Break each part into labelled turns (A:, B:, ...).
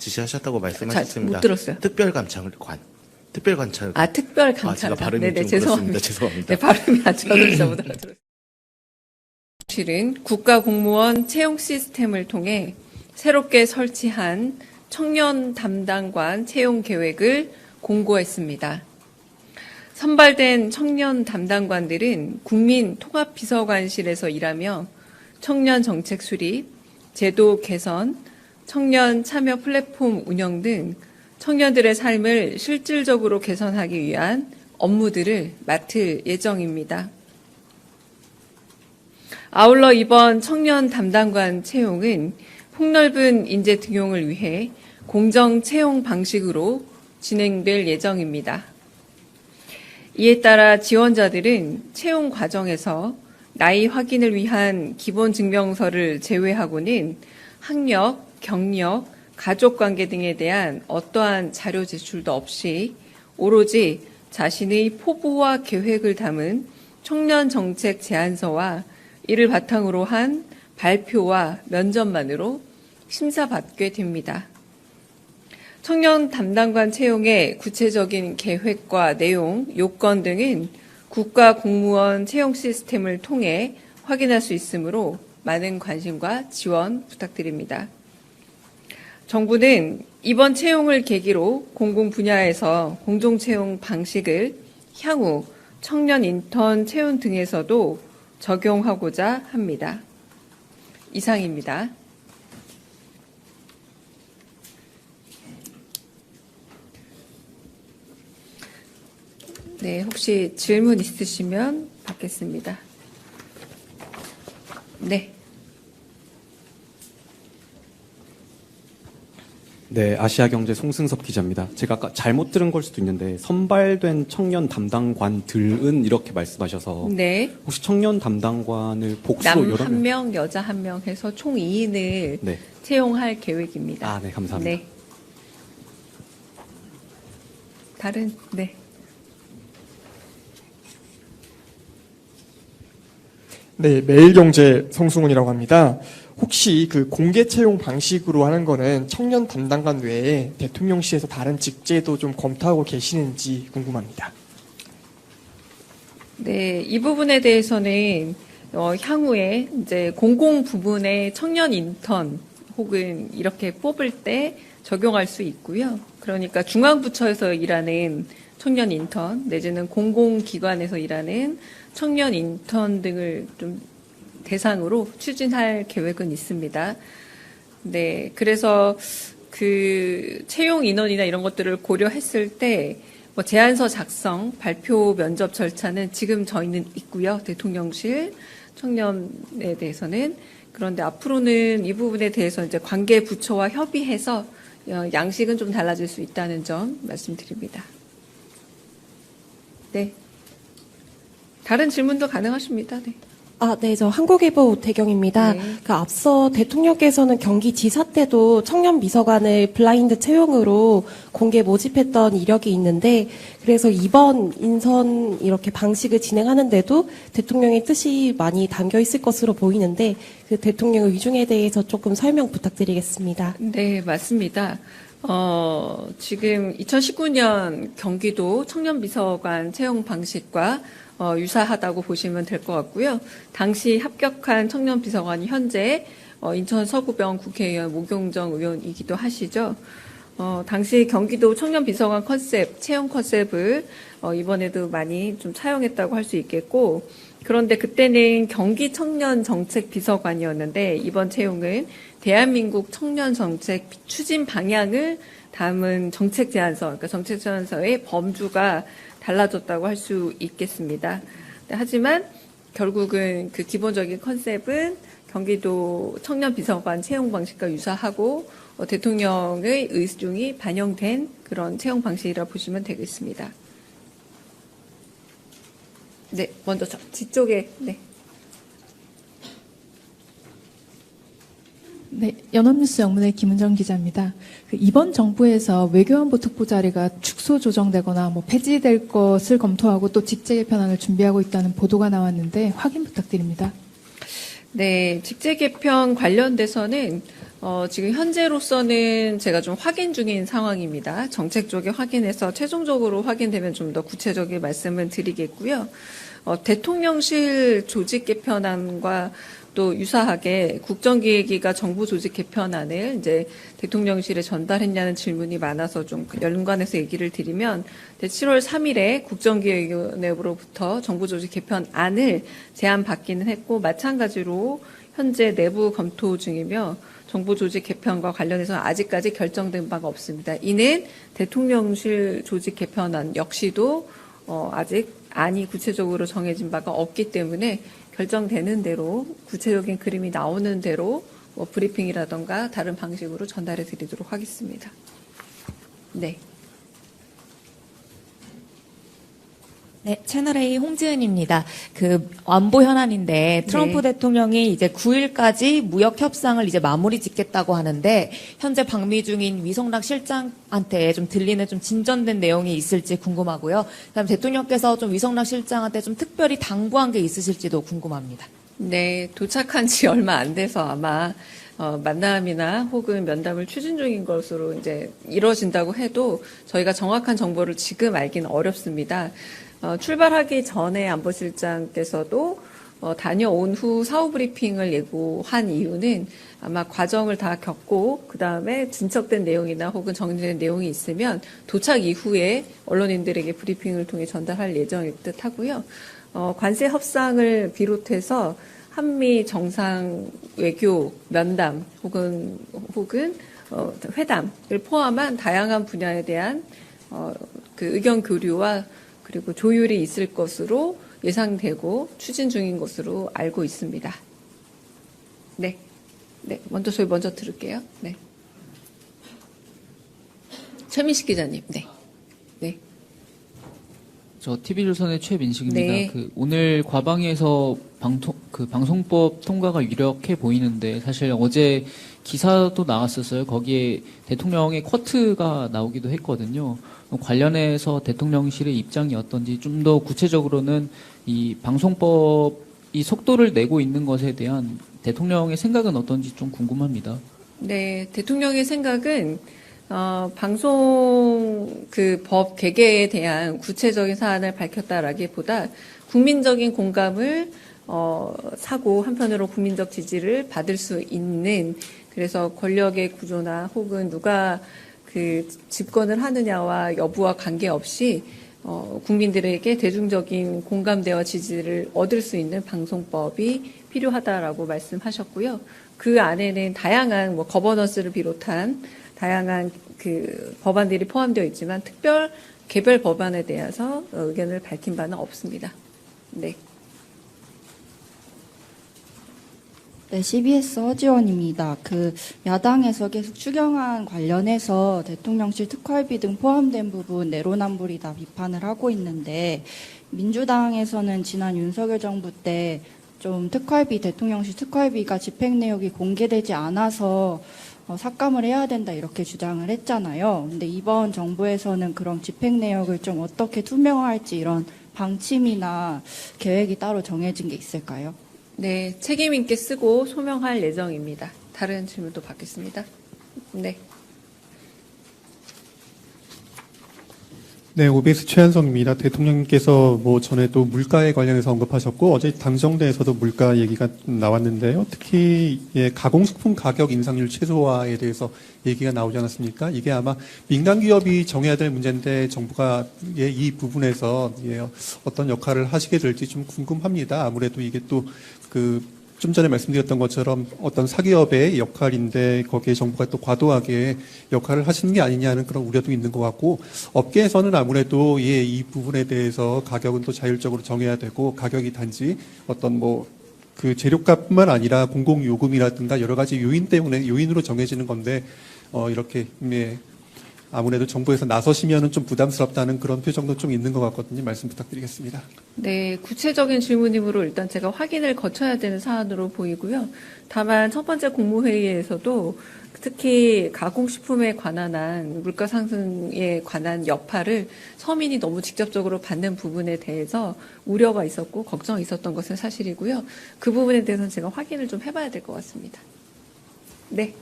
A: 지시하셨다고 말씀하셨습니다.
B: 못 들었어요.
A: 특별감찰관.
B: 특별감찰관.
A: 제가 발음이
B: 네네,
A: 좀
B: 죄송합니다.
A: 그렇습니다. 죄송합니다.
B: 네, 발음이 아주 어렵죠. 못 알아들었어요. 실은 국가공무원 채용 시스템을 통해 새롭게 설치한 청년 담당관 채용 계획을 공고했습니다. 선발된 청년 담당관들은 국민통합비서관실에서 일하며 청년 정책 수립, 제도 개선, 청년 참여 플랫폼 운영 등 청년들의 삶을 실질적으로 개선하기 위한 업무들을 맡을 예정입니다. 아울러 이번 청년 담당관 채용은 폭넓은 인재 등용을 위해 공정 채용 방식으로 진행될 예정입니다. 이에 따라 지원자들은 채용 과정에서 나이 확인을 위한 기본 증명서를 제외하고는 학력, 경력, 가족관계 등에 대한 어떠한 자료 제출도 없이 오로지 자신의 포부와 계획을 담은 청년 정책 제안서와 이를 바탕으로 한 발표와 면접만으로 심사받게 됩니다. 청년 담당관 채용의 구체적인 계획과 내용, 요건 등은 국가공무원 채용 시스템을 통해 확인할 수 있으므로 많은 관심과 지원 부탁드립니다. 정부는 이번 채용을 계기로 공공 분야에서 공정 채용 방식을 향후 청년 인턴 채용 등에서도 적용하고자 합니다. 이상입니다. 네, 혹시 질문 있으시면 받겠습니다. 네.
C: 네, 아시아경제 송승섭 기자입니다. 제가 아까 잘못 들은 걸 수도 있는데 선발된 청년 담당관들은 이렇게 말씀하셔서
B: 네.
C: 혹시 청년 담당관을 복수로
B: 남
C: 여러
B: 한 명, 여자 한 명 해서 총 2인을
C: 네.
B: 채용할 계획입니다.
C: 아, 네, 감사합니다.
B: 네. 다른 네.
D: 네, 매일경제 성승훈이라고 합니다. 혹시 그 공개 채용 방식으로 하는 거는 청년 담당관 외에 대통령실에서 다른 직제도 좀 검토하고 계시는지 궁금합니다.
B: 네, 이 부분에 대해서는 향후에 이제 공공 부문의 청년 인턴 혹은 이렇게 뽑을 때 적용할 수 있고요. 그러니까 중앙부처에서 일하는 청년 인턴 내지는 공공기관에서 일하는 청년 인턴 등을 좀 대상으로 추진할 계획은 있습니다. 네, 그래서 그 채용 인원이나 이런 것들을 고려했을 때 뭐 제안서 작성, 발표, 면접 절차는 지금 저희는 있고요. 대통령실 청년에 대해서는. 그런데 앞으로는 이 부분에 대해서 이제 관계 부처와 협의해서 양식은 좀 달라질 수 있다는 점 말씀드립니다. 네. 다른 질문도 가능하십니다. 네.
E: 네, 저 한국일보 오태경입니다.
B: 네.
E: 앞서 대통령께서는 경기지사 때도 청년 비서관을 블라인드 채용으로 공개 모집했던 이력이 있는데, 그래서 이번 인선 이렇게 방식을 진행하는데도 대통령의 뜻이 많이 담겨 있을 것으로 보이는데, 그 대통령의 위중에 대해서 조금 설명 부탁드리겠습니다.
B: 네, 맞습니다. 지금 2019년 경기도 청년 비서관 채용 방식과 유사하다고 보시면 될 것 같고요. 당시 합격한 청년 비서관이 현재 인천 서구병 국회의원 모경정 의원이기도 하시죠. 당시 경기도 청년 비서관 컨셉, 채용 컨셉을 이번에도 많이 좀 차용했다고 할 수 있겠고, 그런데 그때는 경기 청년 정책 비서관이었는데 이번 채용은 대한민국 청년 정책 추진 방향을 담은 정책 제안서, 그러니까 정책 제안서의 범주가 달라졌다고 할 수 있겠습니다. 하지만 결국은 그 기본적인 컨셉은 경기도 청년 비서관 채용 방식과 유사하고 대통령의 의중이 반영된 그런 채용 방식이라 보시면 되겠습니다. 네, 먼저 뒤쪽에 네.
F: 네, 연합뉴스 영문의 김은정 기자입니다. 이번 정부에서 외교안보 특보 자리가 축소 조정되거나 폐지될 것을 검토하고 또 직제 개편안을 준비하고 있다는 보도가 나왔는데 확인 부탁드립니다.
B: 네, 직제 개편 관련돼서는 지금 현재로서는 제가 좀 확인 중인 상황입니다. 정책 쪽에 확인해서 최종적으로 확인되면 좀 더 구체적인 말씀을 드리겠고요. 대통령실 조직 개편안과 또 유사하게 국정기획위가 정부 조직 개편안을 이제 대통령실에 전달했냐는 질문이 많아서 좀 연관해서 얘기를 드리면 7월 3일에 국정기획위원회로부터 정부 조직 개편안을 제안받기는 했고 마찬가지로 현재 내부 검토 중이며 정부 조직 개편과 관련해서는 아직까지 결정된 바가 없습니다. 이는 대통령실 조직 개편안 역시도 아직 안이 구체적으로 정해진 바가 없기 때문에 결정되는 대로 구체적인 그림이 나오는 대로 브리핑이라던가 다른 방식으로 전달해 드리도록 하겠습니다. 네.
G: 네, 채널A 홍지은입니다. 안보 현안인데 트럼프
B: 네.
G: 대통령이 이제 9일까지 무역 협상을 이제 마무리 짓겠다고 하는데 현재 방미 중인 위성락 실장한테 좀 들리는 좀 진전된 내용이 있을지 궁금하고요. 그다음 대통령께서 좀 위성락 실장한테 좀 특별히 당부한 게 있으실지도 궁금합니다.
B: 네, 도착한 지 얼마 안 돼서 아마 만남이나 혹은 면담을 추진 중인 것으로 이제 이루어진다고 해도 저희가 정확한 정보를 지금 알기는 어렵습니다. 출발하기 전에 안보실장께서도 다녀온 후 사후 브리핑을 예고한 이유는 아마 과정을 다 겪고 그 다음에 진척된 내용이나 혹은 정리된 내용이 있으면 도착 이후에 언론인들에게 브리핑을 통해 전달할 예정일 듯 하고요. 관세 협상을 비롯해서 한미 정상 외교 면담 혹은 회담을 포함한 다양한 분야에 대한 그 의견 교류와 그리고 조율이 있을 것으로 예상되고 추진 중인 것으로 알고 있습니다. 네. 네. 저희 먼저 들을게요. 네. 최민식 기자님. 네. 네.
H: 저 TV조선의 최민식입니다.
B: 네.
H: 오늘 과방위에서 방송법 통과가 유력해 보이는데 사실 어제 기사도 나왔었어요. 거기에 대통령의 쿼트가 나오기도 했거든요. 관련해서 대통령실의 입장이 어떤지 좀 더 구체적으로는 이 방송법이 속도를 내고 있는 것에 대한 대통령의 생각은 어떤지 좀 궁금합니다.
B: 네, 대통령의 생각은 방송 법 개개에 대한 구체적인 사안을 밝혔다라기보다 국민적인 공감을 사고 한편으로 국민적 지지를 받을 수 있는 그래서 권력의 구조나 혹은 누가 집권을 하느냐와 여부와 관계없이 국민들에게 대중적인 공감대와 지지를 얻을 수 있는 방송법이 필요하다라고 말씀하셨고요. 그 안에는 다양한 거버넌스를 비롯한 다양한 법안들이 포함되어 있지만 개별 법안에 대해서 의견을 밝힌 바는 없습니다. 네.
I: 네, CBS 허지원입니다. 야당에서 계속 추경안 관련해서 대통령실 특활비 등 포함된 부분 내로남불이다 비판을 하고 있는데 민주당에서는 지난 윤석열 정부 때 좀 대통령실 특활비가 집행 내역이 공개되지 않아서 삭감을 해야 된다 이렇게 주장을 했잖아요. 근데 이번 정부에서는 그럼 집행 내역을 좀 어떻게 투명화할지 이런 방침이나 계획이 따로 정해진 게 있을까요?
B: 네, 책임 있게 쓰고 소명할 예정입니다. 다른 질문도 받겠습니다. 네.
J: 네, OBS 최한성입니다. 대통령께서 전에도 물가에 관련해서 언급하셨고 어제 당정대에서도 물가 얘기가 나왔는데요. 특히 가공식품 가격 인상률 최소화에 대해서 얘기가 나오지 않았습니까? 이게 아마 민간 기업이 정해야 될 문제인데 정부가 이 부분에서 어떤 역할을 하시게 될지 좀 궁금합니다. 아무래도 이게 또 좀 전에 말씀드렸던 것처럼 어떤 사기업의 역할인데 거기에 정부가 또 과도하게 역할을 하시는 게 아니냐는 그런 우려도 있는 것 같고 업계에서는 아무래도 이 부분에 대해서 가격은 또 자율적으로 정해야 되고 가격이 단지 어떤 재료값뿐만 아니라 공공요금이라든가 여러 가지 요인으로 정해지는 건데 이렇게 아무래도 정부에서 나서시면은 좀 부담스럽다는 그런 표정도 좀 있는 것 같거든요. 말씀 부탁드리겠습니다.
B: 네, 구체적인 질문이므로 일단 제가 확인을 거쳐야 되는 사안으로 보이고요. 다만 첫 번째 국무회의에서도 특히 가공식품에 관한 한 물가 상승에 관한 여파를 서민이 너무 직접적으로 받는 부분에 대해서 우려가 있었고 걱정이 있었던 것은 사실이고요. 그 부분에 대해서는 제가 확인을 좀 해봐야 될 것 같습니다. 네.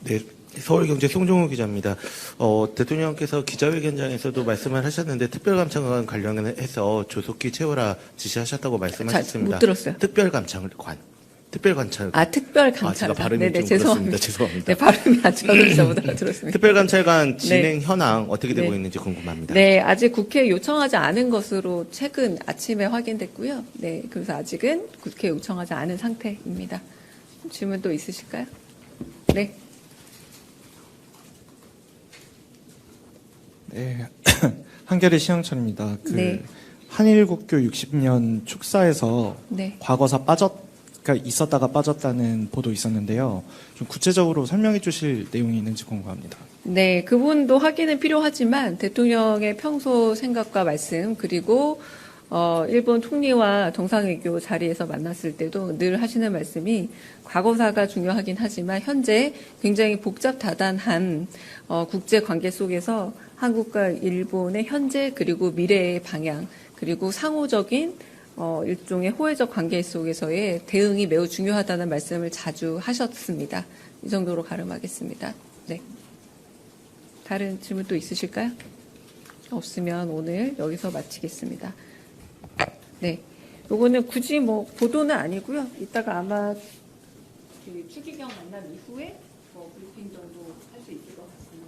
A: 네, 서울경제 송종우 기자입니다. 대통령께서 기자회견장에서도 말씀을 하셨는데 특별감찰관 관련해서 조속히 채워라 지시하셨다고 말씀하셨습니다.
B: 못 들었어요.
A: 특별감찰관.
B: 특별감찰관.
A: 제가 발음이
B: 네네,
A: 좀 그렇습니다. 죄송합니다.
B: 네, 발음이 아주 어려서 못 들었습니다.
A: 특별감찰관 진행
B: 네.
A: 현황 어떻게 되고
B: 네.
A: 있는지 궁금합니다.
B: 네, 아직 국회에 요청하지 않은 것으로 최근 아침에 확인됐고요. 네, 그래서 아직은 국회에 요청하지 않은 상태입니다. 질문 또 있으실까요? 네.
K: 네, 한겨레 신영철입니다.
B: 네.
K: 한일국교 60년 축사에서
B: 네.
K: 과거사 있었다가 빠졌다는 보도 있었는데요. 좀 구체적으로 설명해 주실 내용이 있는지 궁금합니다.
B: 네, 그분도 확인은 필요하지만 대통령의 평소 생각과 말씀 그리고 일본 총리와 정상외교 자리에서 만났을 때도 늘 하시는 말씀이 과거사가 중요하긴 하지만 현재 굉장히 복잡다단한 국제 관계 속에서 한국과 일본의 현재 그리고 미래의 방향 그리고 상호적인 일종의 호혜적 관계 속에서의 대응이 매우 중요하다는 말씀을 자주 하셨습니다. 이 정도로 가름하겠습니다. 네. 다른 질문 또 있으실까요? 없으면 오늘 여기서 마치겠습니다. 네. 요거는 굳이 보도는 아니고요. 이따가 아마 추기경 만남 이후에 브리핑 정도 할 수 있을 것 같습니다.